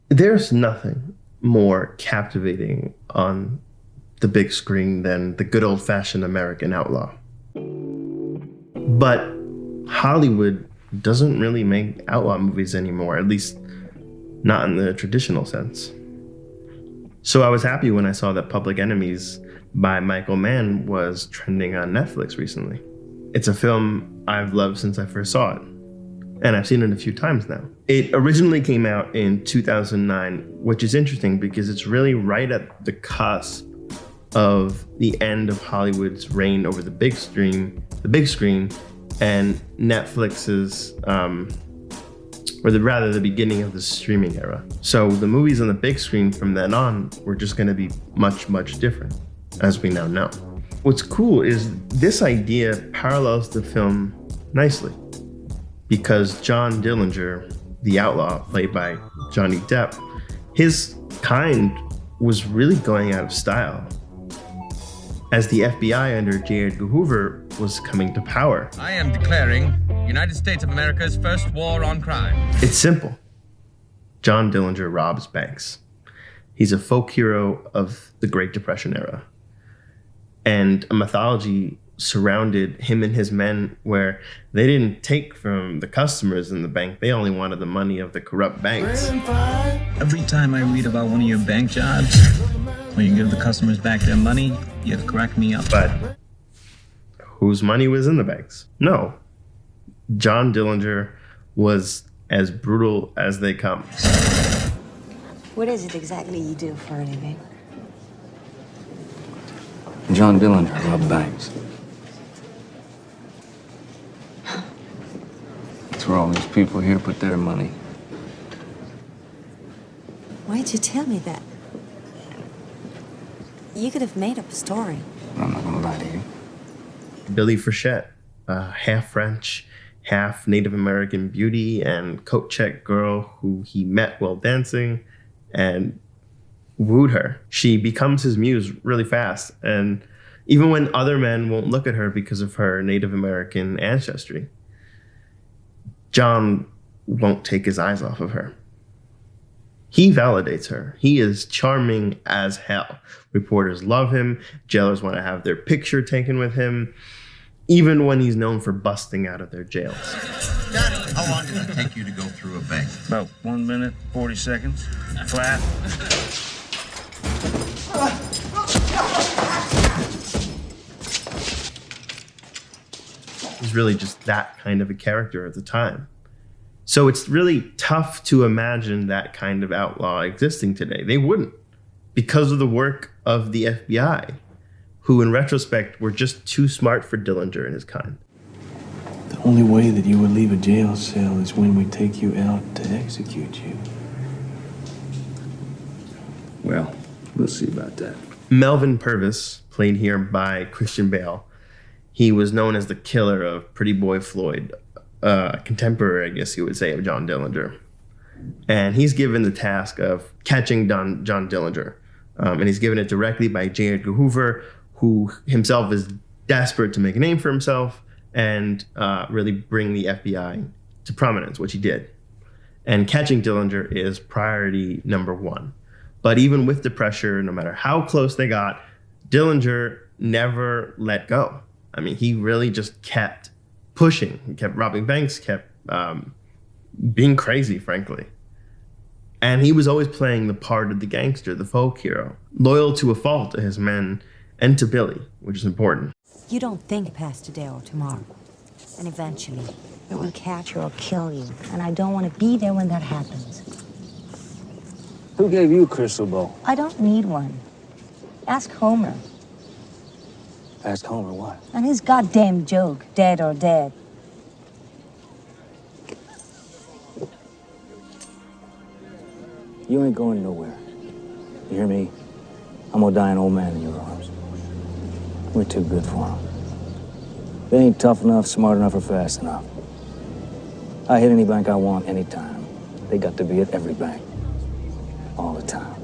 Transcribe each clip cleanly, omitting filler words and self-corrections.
There's nothing more captivating on the big screen than the good old-fashioned American outlaw. But Hollywood doesn't really make outlaw movies anymore, at least not in the traditional sense. So I was happy when I saw that Public Enemies by Michael Mann was trending on Netflix recently. It's a film I've loved since I first saw it, and I've seen it a few times now. It originally came out in 2009, which is interesting because it's really right at the cusp of the end of Hollywood's reign over the big screen, and Netflix's, the beginning of the streaming era. So the movies on the big screen from then on were just going to be much, much different, as we now know. What's cool is this idea parallels the film nicely, because John Dillinger, the outlaw played by Johnny Depp, his kind was really going out of style as the FBI under J. Edgar Hoover was coming to power. I am declaring United States of America's first war on crime. It's simple. John Dillinger robs banks. He's a folk hero of the Great Depression era. And a mythology surrounded him and his men where they didn't take from the customers in the bank. They only wanted the money of the corrupt banks. Every time I read about one of your bank jobs, when you give the customers back their money, you crack me up. But whose money was in the banks? No. John Dillinger was as brutal as they come. What is it exactly you do for a living? John Dillinger robbed banks. That's where all these people here put their money. Why'd you tell me that? You could have made up a story. I'm not gonna lie to you. Billy Frechette, half French, half Native American beauty and coat check girl who he met while dancing and wooed her. She becomes his muse really fast, and even when other men won't look at her because of her Native American ancestry, John won't take his eyes off of her. He validates her. He is charming as hell. Reporters love him. Jailers want to have their picture taken with him, even when he's known for busting out of their jails. Daddy, how long did it take you to go through a bank? About 1 minute, 40 seconds. Flat. He's really just that kind of a character at the time. So it's really tough to imagine that kind of outlaw existing today. They wouldn't, because of the work of the FBI, who in retrospect were just too smart for Dillinger and his kind. The only way that you would leave a jail cell is when we take you out to execute you. Well, we'll see about that. Melvin Purvis, played here by Christian Bale, he was known as the killer of Pretty Boy Floyd, a contemporary, I guess you would say, of John Dillinger. And he's given the task of catching John Dillinger. And he's given it directly by J. Edgar Hoover, who himself is desperate to make a name for himself and really bring the FBI to prominence, which he did. And catching Dillinger is priority number one. But even with the pressure, no matter how close they got, Dillinger never let go. I mean, he really just kept pushing. He kept robbing banks, kept being crazy, frankly. And he was always playing the part of the gangster, the folk hero, loyal to a fault to his men and to Billy, which is important. You don't think past today or tomorrow. And eventually, it will catch you or kill you. And I don't want to be there when that happens. Who gave you a crystal ball? I don't need one. Ask Homer. Ask Homer what? And his goddamn joke, dead or dead. You ain't going nowhere. You hear me? I'm gonna die an old man in your arms. We're too good for them. They ain't tough enough, smart enough, or fast enough. I hit any bank I want, anytime. They got to be at every bank. All the time.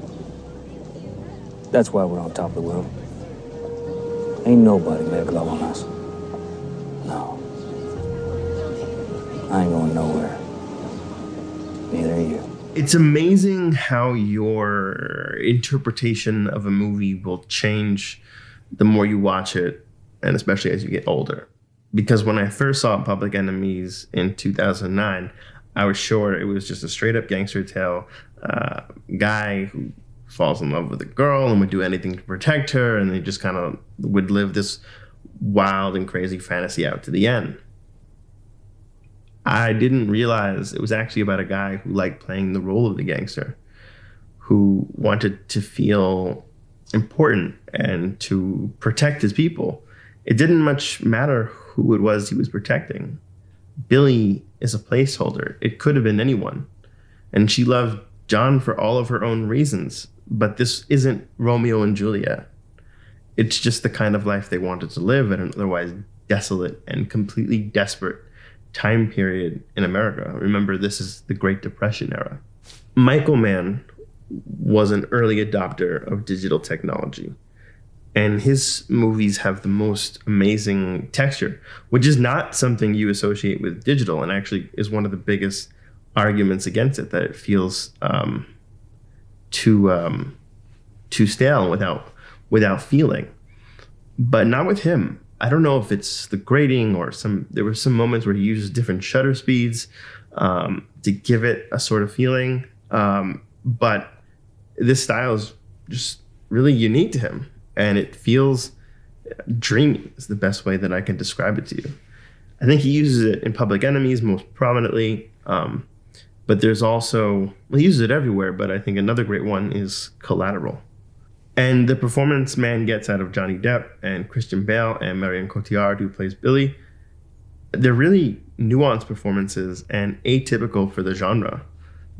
That's why we're on top of the world. Ain't nobody made a glove on us. No. I ain't going nowhere. Neither are you. It's amazing how your interpretation of a movie will change the more you watch it, and especially as you get older. Because when I first saw Public Enemies in 2009, I was sure it was just a straight up gangster tale, guy who falls in love with a girl and would do anything to protect her, and they just kind of would live this wild and crazy fantasy out to the end. I didn't realize it was actually about a guy who liked playing the role of the gangster, who wanted to feel important and to protect his people. It didn't much matter who it was he was protecting. Billy is a placeholder. It could have been anyone. And she loved John for all of her own reasons. But this isn't Romeo and Juliet. It's just the kind of life they wanted to live in an otherwise desolate and completely desperate time period in America. Remember, this is the Great Depression era. Michael Mann was an early adopter of digital technology, and his movies have the most amazing texture, which is not something you associate with digital, and actually is one of the biggest arguments against it, that it feels too stale without feeling. But not with him. I don't know if it's the grading or there were some moments where he uses different shutter speeds to give it a sort of feeling. But this style is just really unique to him, and it feels dreamy is the best way that I can describe it to you. I think he uses it in Public Enemies most prominently, but there's also, he uses it everywhere, but I think another great one is Collateral. And the performance Mann gets out of Johnny Depp and Christian Bale and Marion Cotillard, who plays Billy, they're really nuanced performances and atypical for the genre,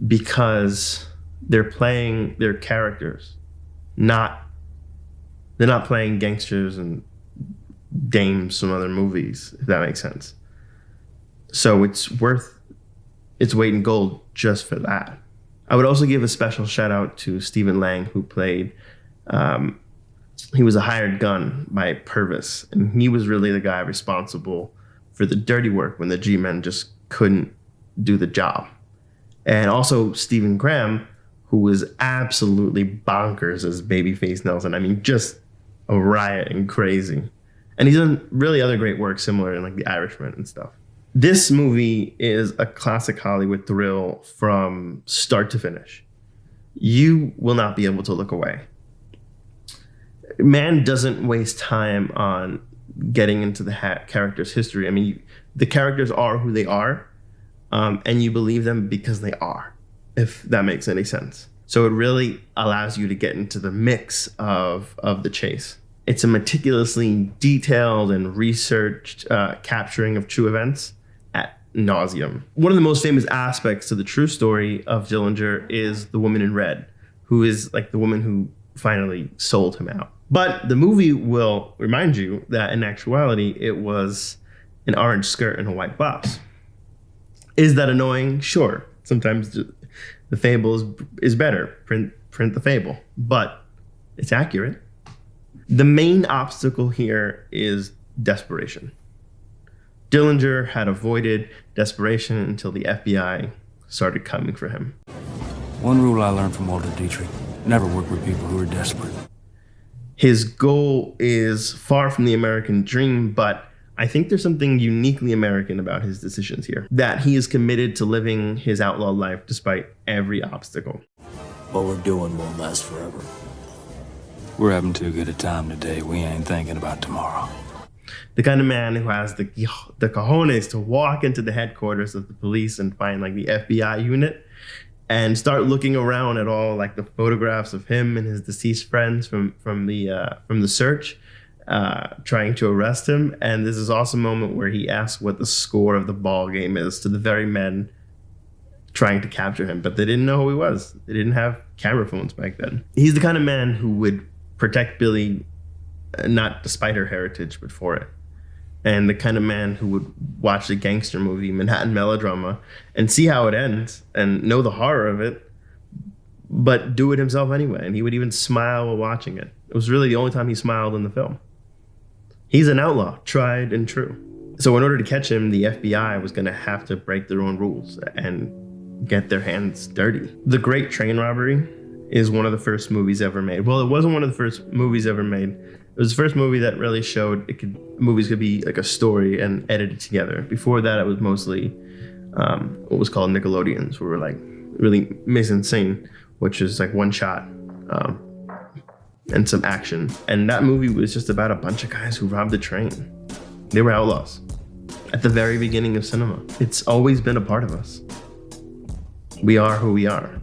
because they're playing their characters, they're not playing gangsters and dames from other movies, if that makes sense. So it's worth its weight in gold just for that. I would also give a special shout out to Stephen Lang, who played, he was a hired gun by Purvis, and he was really the guy responsible for the dirty work when the G-men just couldn't do the job. And also Stephen Graham, who was absolutely bonkers as Babyface Nelson. I mean, just a riot and crazy. And he's done really other great work similar in like The Irishman and stuff. This movie is a classic Hollywood thrill from start to finish. You will not be able to look away. Mann doesn't waste time on getting into the character's history. I mean, the characters are who they are, and you believe them because they are, if that makes any sense. So it really allows you to get into the mix of the chase. It's a meticulously detailed and researched capturing of true events ad nauseum. One of the most famous aspects to the true story of Dillinger is the woman in red, who is like the woman who finally sold him out. But the movie will remind you that in actuality, it was an orange skirt and a white blouse. Is that annoying? Sure. Sometimes the fable is better. Print the fable. But it's accurate. The main obstacle here is desperation. Dillinger had avoided desperation until the FBI started coming for him. One rule I learned from Walter Dietrich: never work with people who are desperate. His goal is far from the American dream, but I think there's something uniquely American about his decisions here. That he is committed to living his outlaw life despite every obstacle. What we're doing won't last forever. We're having too good a time today. We ain't thinking about tomorrow. The kind of man who has the cojones to walk into the headquarters of the police and find like the FBI unit and start looking around at all like the photographs of him and his deceased friends from the search, trying to arrest him. And there's this awesome moment where he asks what the score of the ball game is to the very men trying to capture him, but they didn't know who he was. They didn't have camera phones back then. He's the kind of man who would protect Billy, not despite her heritage, but for it. And the kind of man who would watch the gangster movie, Manhattan Melodrama, and see how it ends and know the horror of it, but do it himself anyway. And he would even smile while watching it. It was really the only time he smiled in the film. He's an outlaw, tried and true. So in order to catch him, the FBI was going to have to break their own rules and get their hands dirty. The Great Train Robbery is one of the first movies ever made. Well, it wasn't one of the first movies ever made. It was the first movie that really showed movies could be like a story and edited together. Before that, it was mostly what was called Nickelodeons, where we're like really mise en scene, which is like one shot and some action. And that movie was just about a bunch of guys who robbed a train. They were outlaws at the very beginning of cinema. It's always been a part of us. We are who we are.